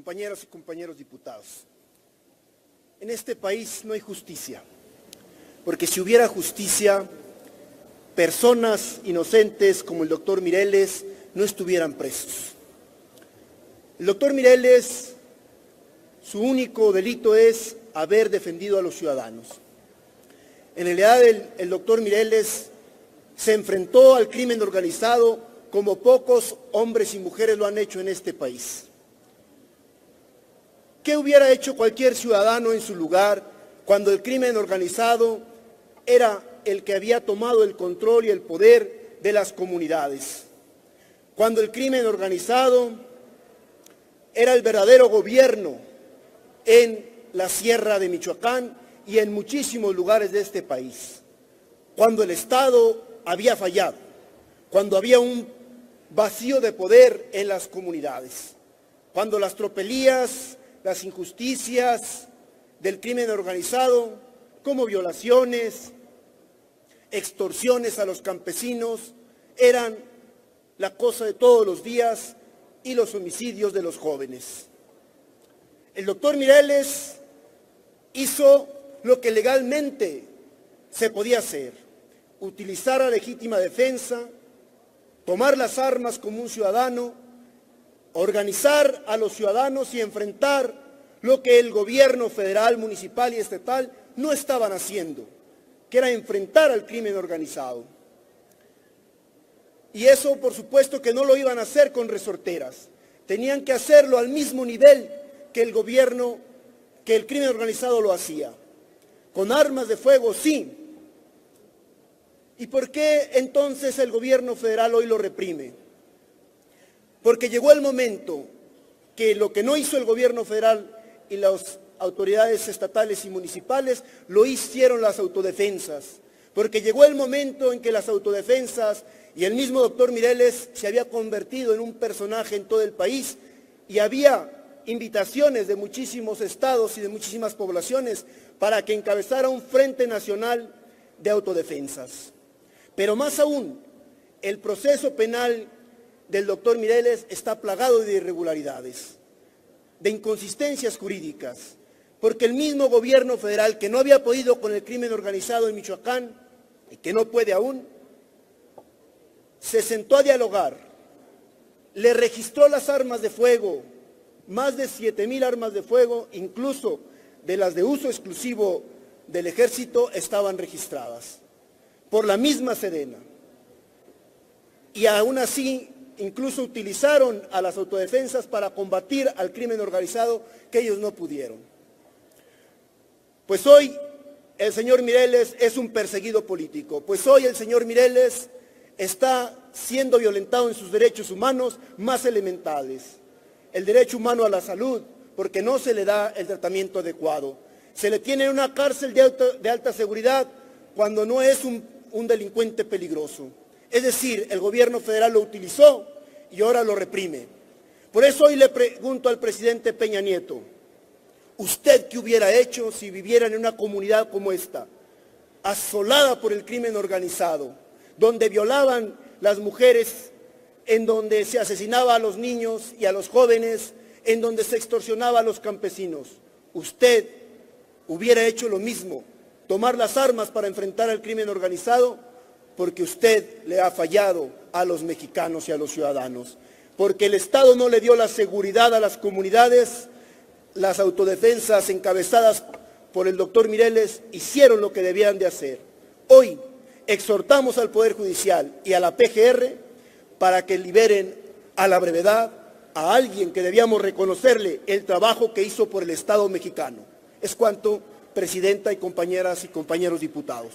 compañeras y compañeros diputados, en este país no hay justicia, porque si hubiera justicia, personas inocentes como el doctor Mireles no estuvieran presos. El doctor Mireles, su único delito es haber defendido a los ciudadanos. En realidad el doctor Mireles se enfrentó al crimen organizado como pocos hombres y mujeres lo han hecho en este país. ¿Qué hubiera hecho cualquier ciudadano en su lugar cuando el crimen organizado era el que había tomado el control y el poder de las comunidades? Cuando el crimen organizado era el verdadero gobierno en la sierra de Michoacán y en muchísimos lugares de este país. Cuando el Estado había fallado, cuando había un vacío de poder en las comunidades, cuando las tropelías, las injusticias del crimen organizado, como violaciones, extorsiones a los campesinos, eran la cosa de todos los días, y los homicidios de los jóvenes. El doctor Mireles hizo lo que legalmente se podía hacer: utilizar la legítima defensa, tomar las armas como un ciudadano, organizar a los ciudadanos y enfrentar lo que el gobierno federal, municipal y estatal no estaban haciendo, que era enfrentar al crimen organizado. Y eso, por supuesto, que no lo iban a hacer con resorteras. Tenían que hacerlo al mismo nivel que el gobierno, que el crimen organizado lo hacía. Con armas de fuego, sí. ¿Y por qué entonces el gobierno federal hoy lo reprime? Porque llegó el momento que lo que no hizo el gobierno federal y las autoridades estatales y municipales, lo hicieron las autodefensas. Porque llegó el momento en que las autodefensas y el mismo doctor Mireles se había convertido en un personaje en todo el país y había invitaciones de muchísimos estados y de muchísimas poblaciones para que encabezara un frente nacional de autodefensas. Pero más aún, el proceso penal del doctor Mireles está plagado de irregularidades, de inconsistencias jurídicas, porque el mismo gobierno federal, que no había podido con el crimen organizado en Michoacán y que no puede aún, se sentó a dialogar, le registró las armas de fuego, más de 7,000 armas de fuego, incluso de las de uso exclusivo del ejército, estaban registradas por la misma Sedena. Y aún así, incluso utilizaron a las autodefensas para combatir al crimen organizado, que ellos no pudieron. Pues hoy el señor Mireles es un perseguido político, pues hoy el señor Mireles está siendo violentado en sus derechos humanos más elementales. El derecho humano a la salud, porque no se le da el tratamiento adecuado. Se le tiene en una cárcel de alta seguridad cuando no es un delincuente peligroso. Es decir, el gobierno federal lo utilizó y ahora lo reprime. Por eso hoy le pregunto al presidente Peña Nieto, ¿usted qué hubiera hecho si viviera en una comunidad como esta, asolada por el crimen organizado, donde violaban las mujeres, en donde se asesinaba a los niños y a los jóvenes, en donde se extorsionaba a los campesinos? ¿Usted hubiera hecho lo mismo, tomar las armas para enfrentar al crimen organizado? Porque usted le ha fallado a los mexicanos y a los ciudadanos, porque el Estado no le dio la seguridad a las comunidades. Las autodefensas encabezadas por el doctor Mireles hicieron lo que debían de hacer. Hoy exhortamos al Poder Judicial y a la PGR para que liberen a la brevedad a alguien que debíamos reconocerle el trabajo que hizo por el Estado mexicano. Es cuanto, presidenta y compañeras y compañeros diputados.